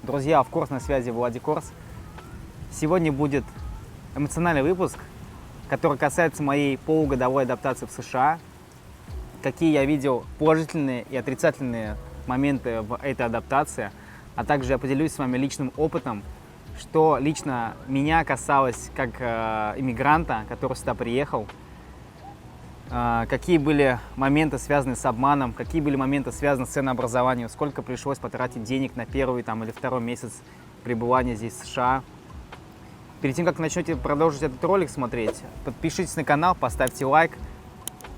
Друзья, в курс, на связи Владикорс. Сегодня будет эмоциональный выпуск, который касается моей полугодовой адаптации в США. Какие я видел положительные и отрицательные моменты в этой адаптации, а также я поделюсь с вами личным опытом, что лично меня касалось как иммигранта, который сюда приехал. Какие были моменты, связанные с обманом, какие были моменты, связанные с ценообразованием, сколько пришлось потратить денег на первый или второй месяц пребывания здесь, в США. Перед тем, как начнете продолжить этот ролик смотреть, подпишитесь на канал, поставьте лайк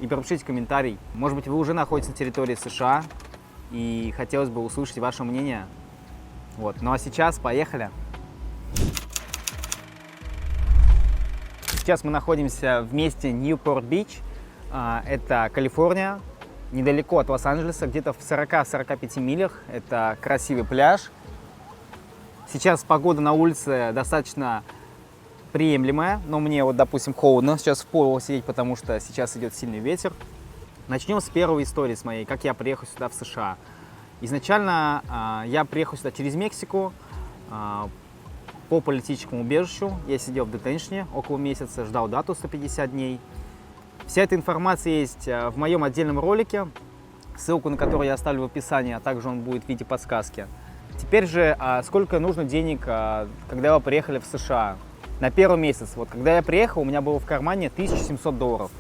и пропишите комментарий. Может быть, вы уже находитесь на территории США и хотелось бы услышать ваше мнение. Ну а сейчас поехали! Сейчас мы находимся в месте Ньюпорт-Бич. Это Калифорния, недалеко от Лос-Анджелеса, где-то в 40-45 милях. Это красивый пляж. Сейчас погода на улице достаточно приемлемая, но мне допустим, холодно сейчас в полу сидеть, потому что сейчас идет сильный ветер. Начнем с первой истории с моей, как я приехал сюда в США. Изначально я приехал сюда через Мексику по политическому убежищу. Я сидел в детеншне около месяца, ждал дату 150 дней. Вся эта информация есть в моем отдельном ролике, ссылку на который я оставлю в описании, а также он будет в виде подсказки. Теперь же, сколько нужно денег, когда вы приехали в США? На первый месяц, когда я приехал, у меня было в кармане $1700.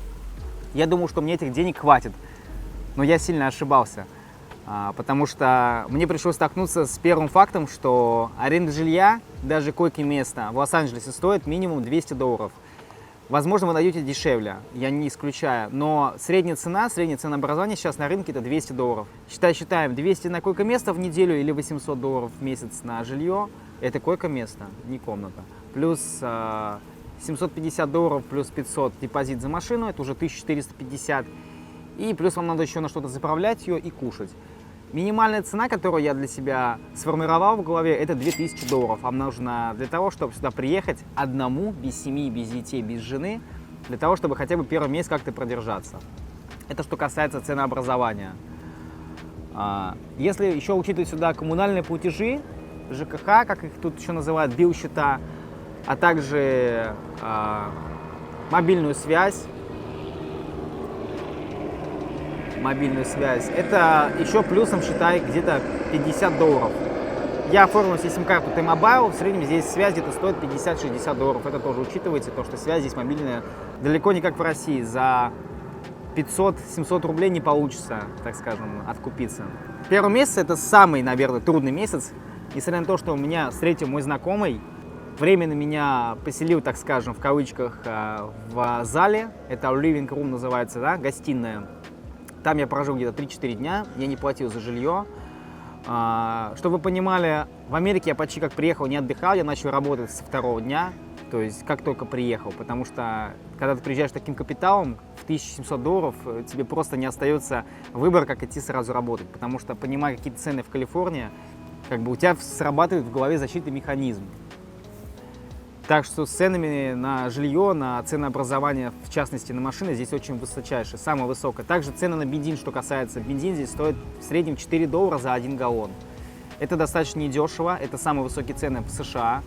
Я думал, что мне этих денег хватит, но я сильно ошибался, потому что мне пришлось столкнуться с первым фактом, что аренда жилья, даже койко-место в Лос-Анджелесе стоит минимум $200. Возможно, вы найдете дешевле, я не исключаю, но средняя ценообразование сейчас на рынке это $200. Считаем, 200 на койко-место в неделю или $800 в месяц на жилье, это койко-место, не комната. Плюс $750 плюс 500 депозит за машину, это уже 1450. И плюс вам надо еще на что-то заправлять ее и кушать. Минимальная цена, которую я для себя сформировал в голове, это $2000. Вам нужно для того, чтобы сюда приехать одному, без семьи, без детей, без жены, для того, чтобы хотя бы первый месяц как-то продержаться. Это что касается ценообразования. Если еще учитывать сюда коммунальные платежи, ЖКХ, как их тут еще называют, билл-счета, а также мобильную связь, это еще плюсом, считай, где-то $50. Я оформил себе сим-карту T-Mobile, в среднем здесь связь где-то стоит $50-60. Это тоже учитывается, то, что связь здесь мобильная далеко не как в России. За 500-700 рублей не получится, так скажем, откупиться. Первый месяц это самый, наверное, трудный месяц. Несмотря на то, что у меня встретил мой знакомый, временно меня поселил, так скажем, в кавычках, в зале. Это living room называется, да, гостиная. Там я прожил где-то 3-4 дня, я не платил за жилье. Чтобы вы понимали, в Америке я почти как приехал, не отдыхал, я начал работать со второго дня, то есть как только приехал, потому что когда ты приезжаешь таким капиталом в $1700, тебе просто не остается выбора, как идти сразу работать, потому что, понимая какие цены в Калифорнии, у тебя срабатывает в голове защитный механизм. Так что с ценами на жилье, на ценообразование, в частности на машины, здесь очень высочайшее, самое высокое. Также цены на бензин, что касается бензин, здесь стоит в среднем $4 за 1 галлон. Это достаточно недешево, это самые высокие цены в США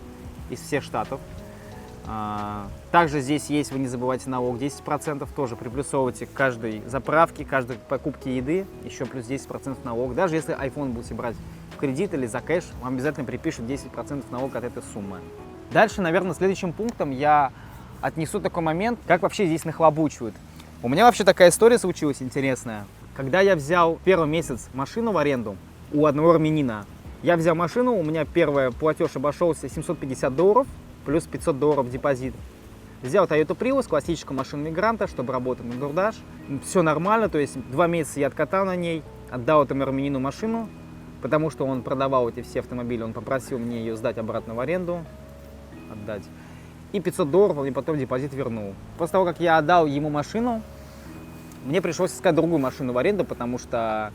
из всех штатов. Также здесь есть, вы не забывайте, налог 10%, тоже приплюсовывайте к каждой заправке, каждой покупке еды, еще плюс 10% налог. Даже если iPhone будете брать в кредит или за кэш, вам обязательно припишут 10% налог от этой суммы. Дальше, наверное, следующим пунктом я отнесу такой момент, как вообще здесь нахлобучивают. У меня вообще такая история случилась интересная. Когда я взял первый месяц машину в аренду у одного армянина, я взял машину, у меня первый платеж обошелся $750, плюс $500 депозит. Взял Toyota Prius, классическую машину мигранта, чтобы работать на DoorDash. Все нормально, то есть 2 месяца я откатал на ней, отдал этому армянину машину, потому что он продавал эти все автомобили, он попросил мне ее сдать обратно в аренду. Отдать. И $500 он мне потом депозит вернул. После того, как я отдал ему машину, мне пришлось искать другую машину в аренду, потому что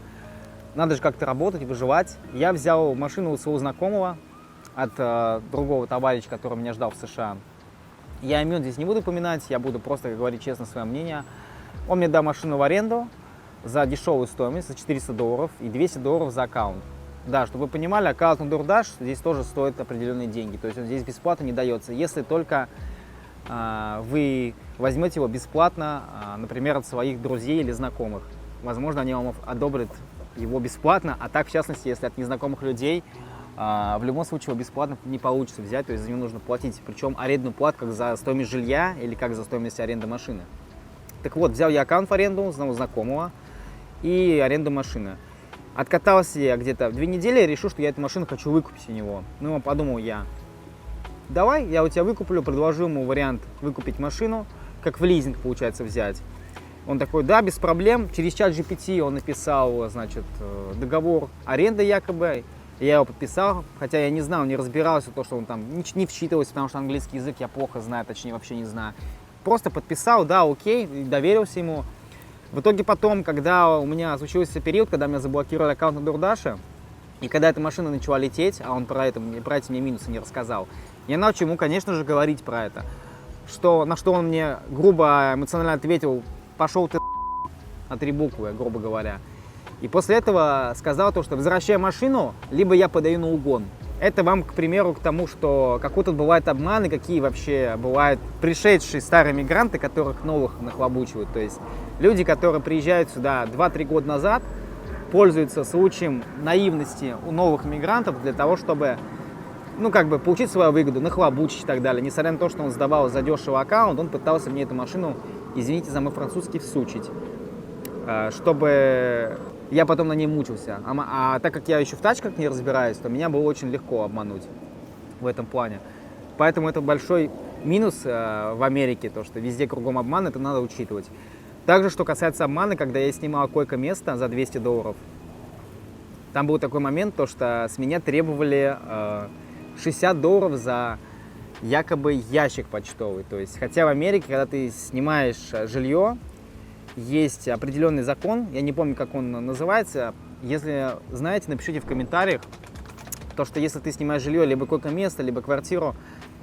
надо же как-то работать, выживать. Я взял машину у своего знакомого от другого товарища, который меня ждал в США. Я имен здесь не буду упоминать, я буду просто говорить честно свое мнение. Он мне дал машину в аренду за дешевую стоимость, за $400 и $200 за аккаунт. Да, чтобы вы понимали, аккаунт на DoorDash здесь тоже стоит определенные деньги. То есть он здесь бесплатно не дается, если только вы возьмете его бесплатно, например, от своих друзей или знакомых. Возможно, они вам одобрят его бесплатно, а так, в частности, если от незнакомых людей, в любом случае его бесплатно не получится взять, то есть за него нужно платить. Причем арендную плату как за стоимость жилья или как за стоимость аренды машины. Так вот, взял я аккаунт в аренду одного знакомого и аренду машины. Откатался я где-то 2 недели и решил, что я эту машину хочу выкупить у него. Ну, подумал я, давай, я у тебя выкуплю, предложу ему вариант выкупить машину, как в лизинг, получается, взять. Он такой, да, без проблем. Через чат GPT он написал, значит, договор аренды якобы. Я его подписал, хотя я не знал, не разбирался, то, что он там не вчитывался, потому что английский язык я плохо знаю, точнее вообще не знаю. Просто подписал, да, окей, доверился ему. В итоге потом, когда у меня случился период, когда меня заблокировали аккаунт на DoorDash, и когда эта машина начала лететь, а он про эти мне минусы не рассказал, я начал ему, конечно же, говорить про это. На что он мне грубо, эмоционально ответил, пошел ты на 3 буквы, грубо говоря. И после этого сказал то, что возвращай машину, либо я подаю на угон. Это вам, к примеру, к тому, что какой тут бывают обманы, какие вообще бывают пришедшие старые мигранты, которых новых нахлобучивают. То есть люди, которые приезжают сюда 2-3 года назад, пользуются случаем наивности у новых мигрантов для того, чтобы, ну, как бы получить свою выгоду, нахлобучить и так далее. Несмотря на то, что он сдавал задешево аккаунт, он пытался мне эту машину, извините за мой французский, всучить, чтобы я потом на ней мучился. А так как я еще в тачках не разбираюсь, то меня было очень легко обмануть в этом плане. Поэтому это большой минус в Америке, то, что везде кругом обман, это надо учитывать. Также, что касается обмана, когда я снимал койко-место за $200, там был такой момент, то, что с меня требовали $60 за якобы ящик почтовый. То есть, хотя в Америке, когда ты снимаешь жилье, есть определенный закон, я не помню, как он называется. Если знаете, напишите в комментариях, то, что если ты снимаешь жилье, либо койко-место, либо квартиру,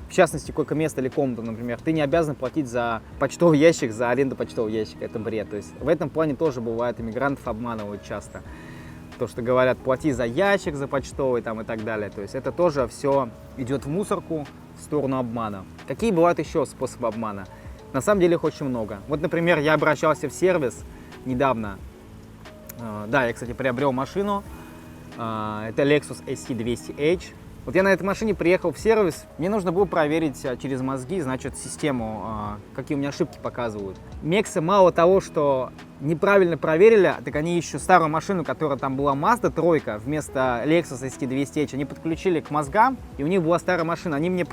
в частности, койко-место или комнату, например, ты не обязан платить за почтовый ящик, за аренду почтового ящика. Это бред. То есть в этом плане тоже бывает, иммигрантов обманывают часто. То, что говорят, плати за ящик, за почтовый там, и так далее. То есть это тоже все идет в мусорку, в сторону обмана. Какие бывают еще способы обмана? На самом деле их очень много. Вот, например, я обращался в сервис недавно. Да, я, кстати, приобрел машину. Это Lexus SC200H. Вот я на этой машине приехал в сервис. Мне нужно было проверить через мозги, значит, систему, какие у меня ошибки показывают. Мексы мало того, что неправильно проверили, так они еще старую машину, которая там была Mazda 3, вместо Lexus SC200H, они подключили к мозгам, и у них была старая машина. Они мне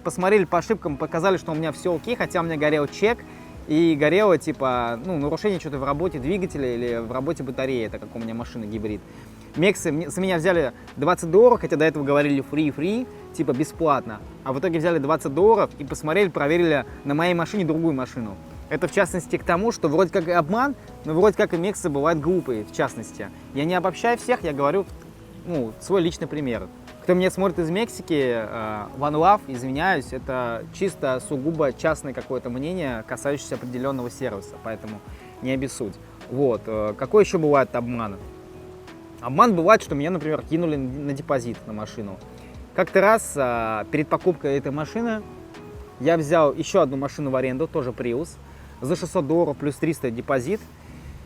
посмотрели по ошибкам, показали, что у меня все окей, хотя у меня горел чек, и горело, типа, ну, нарушение что-то в работе двигателя или в работе батареи, это как у меня машина гибрид. Мексы с меня взяли $20, хотя до этого говорили free, типа бесплатно. А в итоге взяли $20 и посмотрели, проверили на моей машине другую машину. Это в частности к тому, что вроде как и обман, но вроде как и мексы бывают глупые, в частности. Я не обобщаю всех, я говорю, ну, свой личный пример. Кто меня смотрит из Мексики, One Love, извиняюсь, это чисто сугубо частное какое-то мнение, касающееся определенного сервиса, поэтому не обессудь. Вот. Какой еще бывает обман? Обман бывает, что меня, например, кинули на депозит на машину. Как-то раз перед покупкой этой машины я взял еще одну машину в аренду, тоже Prius, за $600 плюс 300 депозит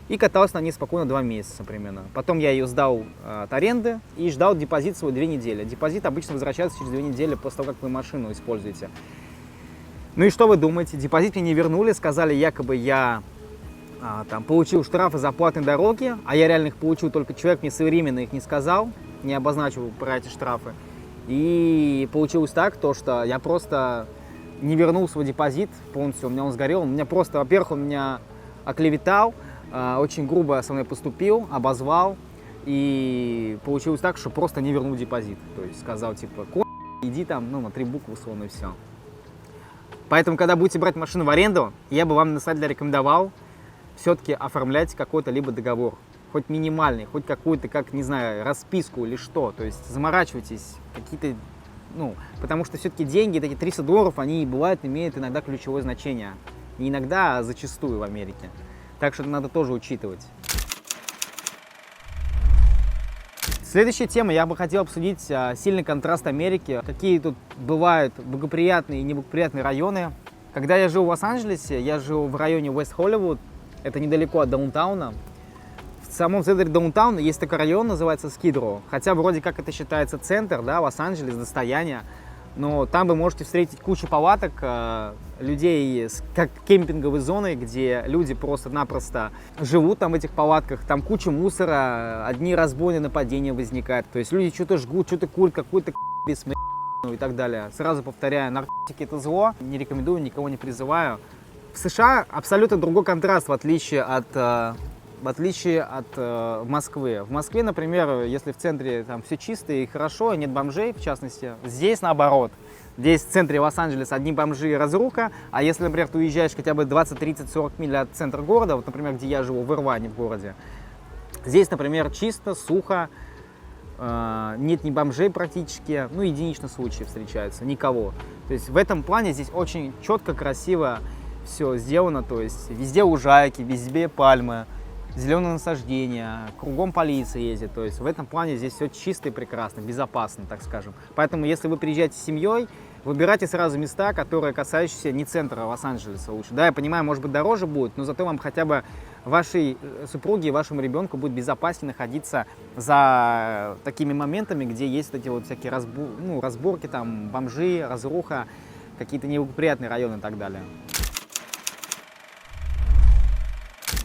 и катался на ней спокойно 2 месяца примерно. Потом я ее сдал от аренды и ждал депозит свой 2 недели. Депозит обычно возвращается через 2 недели после того, как вы машину используете. Ну и что вы думаете? Депозит мне не вернули, сказали, якобы я там получил штрафы за платные дороги, а я реально их получил, только человек мне своевременно их не сказал, не обозначил про эти штрафы. И получилось так, то, что я просто не вернул свой депозит полностью, у меня он сгорел. У меня просто, во-первых, он меня оклеветал, очень грубо со мной поступил, обозвал. И получилось так, что просто не вернул депозит. То есть сказал, типа, иди там, ну, на 3 буквы условно и все. Поэтому, когда будете брать машину в аренду, я бы вам на самом деле рекомендовал все-таки оформлять какой-то либо договор, хоть минимальный, хоть какую-то, как, не знаю, расписку или что. То есть заморачивайтесь, какие-то, ну, потому что все-таки деньги, эти $300, они бывают, имеют иногда ключевое значение. Не иногда, а зачастую в Америке. Так что это надо тоже учитывать. Следующая тема, я бы хотел обсудить сильный контраст Америки, какие тут бывают благоприятные и неблагоприятные районы. Когда я жил в Лос-Анджелесе, я жил в районе Уэст-Холливуд, это недалеко от даунтауна. В самом центре даунтауна есть такой район, называется Скид-Роу, хотя вроде как это считается центр, да, Лос-Анджелес, достояние, но там вы можете встретить кучу палаток, людей как кемпинговой зоны, где люди просто-напросто живут там в этих палатках, там куча мусора, одни разбойные нападения возникают, то есть люди что-то жгут, что-то курят, какой-то и так далее. Сразу повторяю, наркотики это зло, не рекомендую, никого не призываю. В США абсолютно другой контраст, в отличие от Москвы. В Москве, например, если в центре там все чисто и хорошо, нет бомжей, в частности, здесь наоборот. Здесь в центре Лос-Анджелеса одни бомжи и разруха, а если, например, ты уезжаешь хотя бы 20, 30, 40 миль от центра города, вот, например, где я живу, в Ирване в городе, здесь, например, чисто, сухо, нет ни бомжей практически, ну, единичные случаи встречаются, никого. То есть в этом плане здесь очень четко, красиво все сделано, то есть везде лужайки, везде пальмы, зеленые насаждения, кругом полиция ездит, то есть в этом плане здесь все чисто и прекрасно, безопасно, так скажем. Поэтому, если вы приезжаете с семьей, выбирайте сразу места, которые касающиеся не центра Лос-Анджелеса лучше. Да, я понимаю, может быть, дороже будет, но зато вам хотя бы вашей супруге и вашему ребенку будет безопаснее находиться за такими моментами, где есть эти вот всякие разборки, там, бомжи, разруха, какие-то неблагоприятные районы и так далее.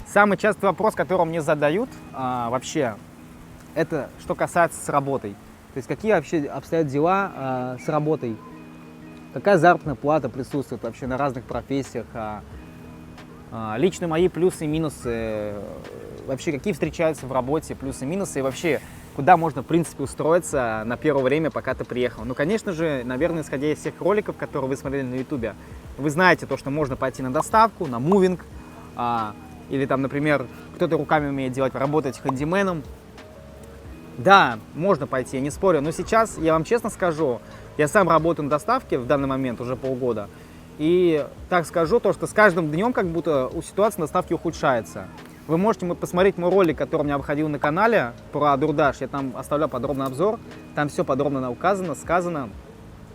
Самый частый вопрос, который мне задают вообще, это что касается с работой. То есть какие вообще обстоят дела с работой, какая заработная плата присутствует вообще на разных профессиях, лично мои плюсы и минусы, вообще какие встречаются в работе плюсы и минусы, и вообще куда можно в принципе устроиться на первое время, пока ты приехал. Ну, конечно же, наверное, исходя из всех роликов, которые вы смотрели на YouTube, вы знаете то, что можно пойти на доставку, на мувинг, или там, например, кто-то руками умеет делать, работать хэндименом. Да, можно пойти, я не спорю, но сейчас, я вам честно скажу, я сам работаю на доставке в данный момент уже полгода, и так скажу, то, что с каждым днем как будто ситуация на доставке ухудшается. Вы можете посмотреть мой ролик, который у меня выходил на канале про DoorDash, я там оставлял подробный обзор, там все подробно указано, сказано,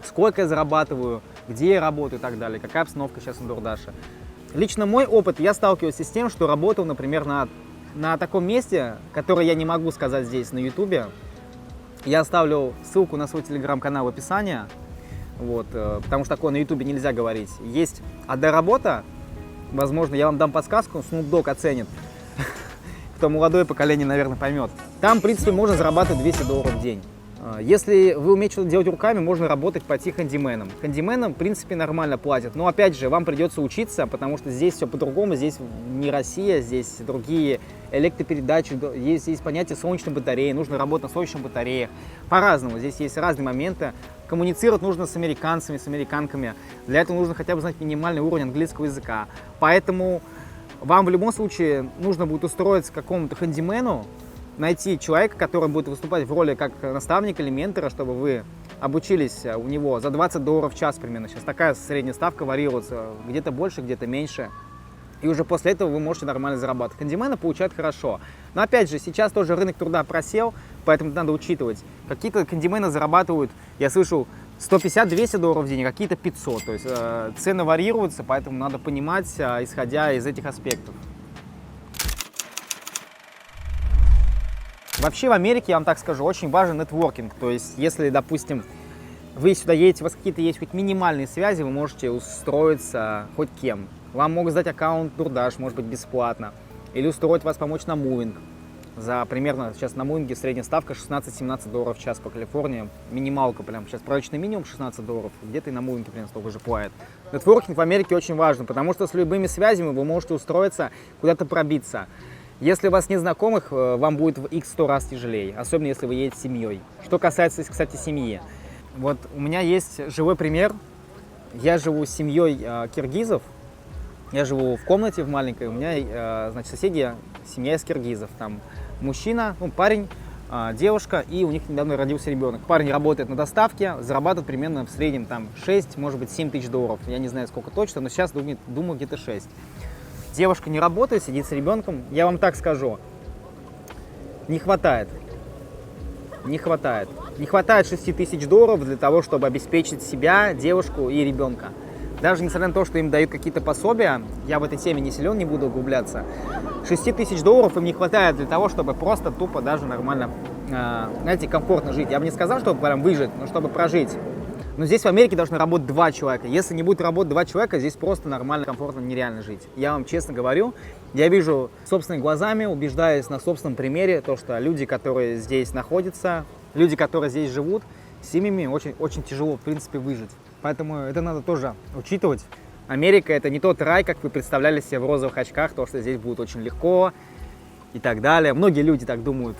сколько я зарабатываю, где я работаю и так далее, какая обстановка сейчас на DoorDash. Лично мой опыт, я сталкиваюсь с тем, что работал, например, на таком месте, которое я не могу сказать здесь на YouTube. Я оставлю ссылку на свой телеграм-канал в описании, вот, потому что такое на YouTube нельзя говорить. Есть одна работа, возможно, я вам дам подсказку, Snoop Dogg оценит, кто молодое поколение, наверное, поймет. Там, в принципе, можно зарабатывать $200 в день. Если вы умеете что-то делать руками, можно работать пойти хэндименом. Хэндименом, в принципе, нормально платят, но, опять же, вам придется учиться, потому что здесь все по-другому, здесь не Россия, здесь другие электропередачи, есть понятие солнечной батареи, нужно работать на солнечных батареях, по-разному, здесь есть разные моменты. Коммуницировать нужно с американцами, с американками, для этого нужно хотя бы знать минимальный уровень английского языка, поэтому вам в любом случае нужно будет устроиться к какому-то хэндимену, найти человека, который будет выступать в роли как наставника или ментора, чтобы вы обучились у него за $20 в час примерно. Сейчас такая средняя ставка варьируется, где-то больше, где-то меньше. И уже после этого вы можете нормально зарабатывать. Хэндимены получают хорошо. Но опять же, сейчас тоже рынок труда просел, поэтому надо учитывать. Какие-то хэндимены зарабатывают, я слышал, $150-200 в день, а какие-то 500. То есть цены варьируются, поэтому надо понимать, исходя из этих аспектов. Вообще в Америке, я вам так скажу, очень важен нетворкинг. То есть, если, допустим, вы сюда едете, у вас какие-то есть хоть минимальные связи, вы можете устроиться хоть кем. Вам могут сдать аккаунт DoorDash, может быть, бесплатно. Или устроить вас помочь на мувинг. За примерно, сейчас на мувинге средняя ставка $16-17 в час по Калифорнии. Минималка прям, сейчас прочный минимум $16. Где-то и на мувинге примерно столько же платят. Нетворкинг в Америке очень важен, потому что с любыми связями вы можете устроиться, куда-то пробиться. Если у вас нет знакомых, вам будет в X100 раз тяжелее, особенно если вы едете с семьей. Что касается, кстати, семьи. Вот у меня есть живой пример. Я живу с семьей киргизов. Я живу в комнате в маленькой. У меня, значит, соседи, семья из киргизов. Там мужчина, ну, парень, девушка, и у них недавно родился ребенок. Парень работает на доставке, зарабатывает примерно в среднем там 6, может быть, $7 тысяч. Я не знаю, сколько точно, но сейчас думаю где-то 6. Девушка не работает, сидит с ребенком. Я вам так скажу, не хватает. Не хватает. Не хватает $6000 для того, чтобы обеспечить себя, девушку и ребенка. Даже несмотря на то, что им дают какие-то пособия, я в этой теме не силен, не буду углубляться, $6000 им не хватает для того, чтобы просто тупо даже нормально, знаете, комфортно жить. Я бы не сказал, чтобы прям выжить, но чтобы прожить. Но здесь в Америке должны работать 2 человека. Если не будет работать 2 человека, здесь просто нормально, комфортно, нереально жить. Я вам честно говорю, я вижу собственными глазами, убеждаюсь на собственном примере, то, что люди, которые здесь находятся, люди, которые здесь живут, с семьями очень, очень тяжело, в принципе, выжить. Поэтому это надо тоже учитывать. Америка — это не тот рай, как вы представляли себе в розовых очках, то, что здесь будет очень легко и так далее. Многие люди так думают,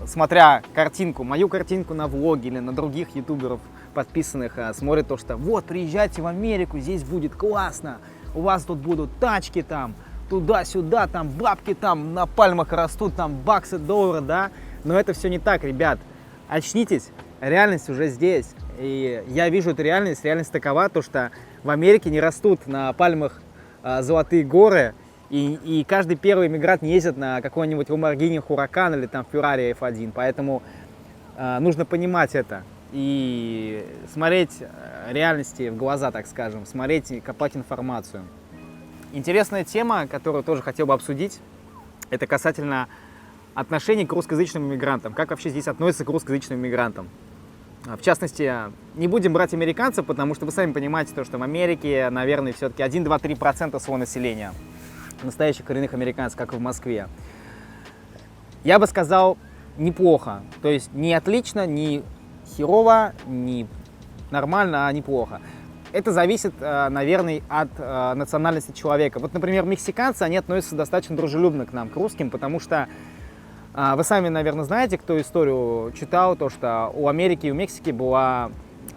смотря картинку, мою картинку на влоге или на других ютуберов подписанных, смотрят то, что вот, приезжайте в Америку, здесь будет классно, у вас тут будут тачки там, туда-сюда, там бабки там на пальмах растут, там баксы, доллары, да. Но это все не так, ребят. Очнитесь, реальность уже здесь. И я вижу эту реальность. Реальность такова, то, что в Америке не растут на пальмах золотые горы, и каждый первый иммигрант не ездит на какой-нибудь Lamborghini Huracan или там Ferrari F1. Поэтому нужно понимать это и смотреть реальности в глаза, так скажем, смотреть и копать информацию. Интересная тема, которую тоже хотел бы обсудить, это касательно отношений к русскоязычным иммигрантам. Как вообще здесь относятся к русскоязычным иммигрантам? В частности, не будем брать американцев, потому что вы сами понимаете, то, что в Америке, наверное, все-таки 1, 2, 3% своего населения настоящих коренных американцев, как и в Москве. Я бы сказал, неплохо. То есть не отлично, не херово, не нормально, а неплохо. Это зависит, наверное, от национальности человека. Вот, например, мексиканцы, они относятся достаточно дружелюбно к нам, к русским, потому что вы сами, наверное, знаете, кто историю читал, то, что у Америки и у Мексики была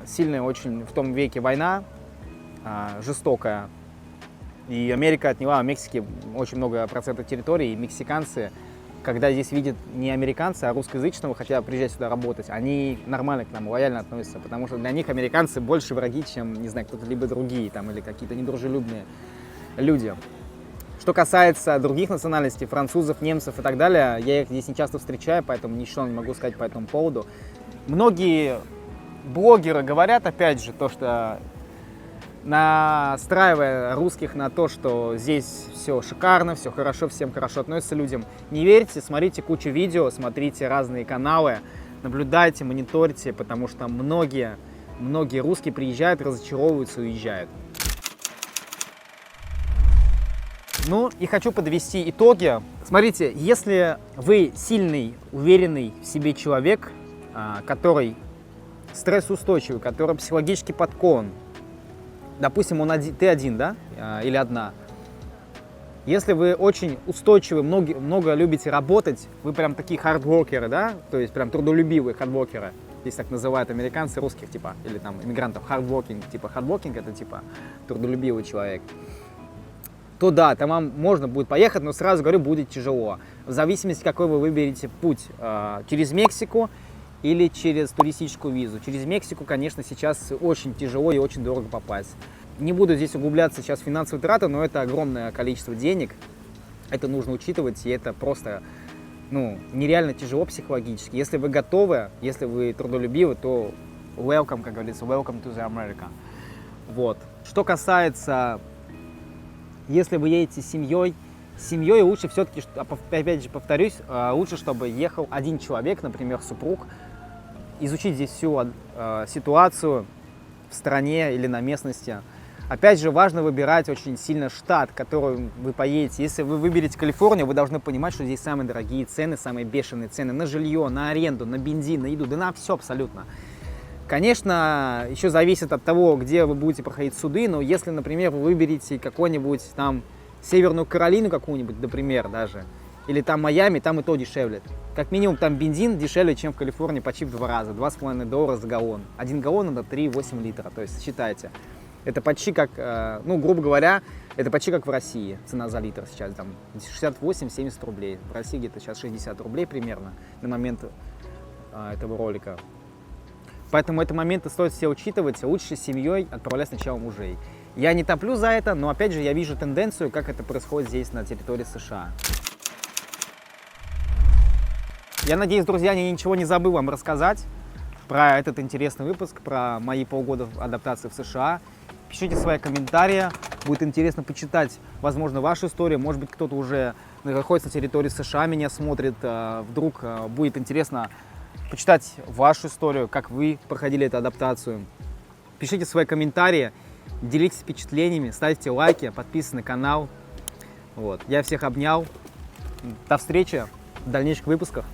сильная очень в том веке война, жестокая. И Америка отняла у Мексики очень много процентов территории, и мексиканцы, когда здесь видят не американца, а русскоязычного, хотят приезжать сюда работать, они нормально к нам, лояльно относятся, потому что для них американцы больше враги, чем, не знаю, кто-то либо другие, там, или какие-то недружелюбные люди. Что касается других национальностей, французов, немцев и так далее, я их здесь не часто встречаю, поэтому ничего не могу сказать по этому поводу. Многие блогеры говорят, опять же, то, что настраивая русских на то, что здесь все шикарно, все хорошо, всем хорошо относятся людям. Не верьте, смотрите кучу видео, смотрите разные каналы, наблюдайте, мониторьте, потому что многие русские приезжают, разочаровываются, уезжают. Ну и хочу подвести итоги. Смотрите, если вы сильный, уверенный в себе человек, который стрессоустойчивый, который психологически подкован, допустим, ты один, да, или одна. Если вы очень устойчивы, много любите работать, вы прям такие хардворкеры, да, то есть прям трудолюбивые хардворкеры, здесь так называют американцы, русских типа, или там иммигрантов, хардворкинг, типа хардворкинг это типа трудолюбивый человек, то да, там вам можно будет поехать, но сразу говорю, будет тяжело. В зависимости, какой вы выберете путь, через Мексику или через туристическую визу. Через Мексику, конечно, сейчас очень тяжело и очень дорого попасть. Не буду здесь углубляться сейчас в финансовые траты, но это огромное количество денег. Это нужно учитывать, и это просто нереально тяжело психологически. Если вы готовы, если вы трудолюбивы, то welcome, как говорится, welcome to the America. Вот. Что касается, если вы едете с семьей лучше все-таки, опять же повторюсь, лучше, чтобы ехал один человек, например, супруг, изучить здесь всю ситуацию в стране или на местности. Опять же, важно выбирать очень сильно штат, в который вы поедете. Если вы выберете Калифорнию, вы должны понимать, что здесь самые дорогие цены, самые бешеные цены на жилье, на аренду, на бензин, на еду, да на все абсолютно. Конечно, еще зависит от того, где вы будете проходить суды, но если, например, вы выберете какой-нибудь там Северную Каролину какую-нибудь, например, даже, или там Майами, там и то дешевле. Как минимум там бензин дешевле, чем в Калифорнии почти в 2 раза, $2,5 за галлон. 1 галлон это 3,8 литра, то есть считайте. Это почти как, грубо говоря, это почти как в России, цена за литр сейчас там 68-70 рублей. В России где-то сейчас 60 рублей примерно на момент этого ролика. Поэтому эти моменты стоит все учитывать, лучше с семьей отправлять сначала мужей. Я не топлю за это, но опять же я вижу тенденцию, как это происходит здесь на территории США. Я надеюсь, друзья, я ничего не забыл вам рассказать про этот интересный выпуск, про мои полгода адаптации в США. Пишите свои комментарии, будет интересно почитать, возможно, вашу историю. Может быть, кто-то уже находится на территории США, меня смотрит. Вдруг будет интересно почитать вашу историю, как вы проходили эту адаптацию. Пишите свои комментарии, делитесь впечатлениями, ставьте лайки, подписывайтесь на канал. Вот. Я всех обнял. До встречи в дальнейших выпусках.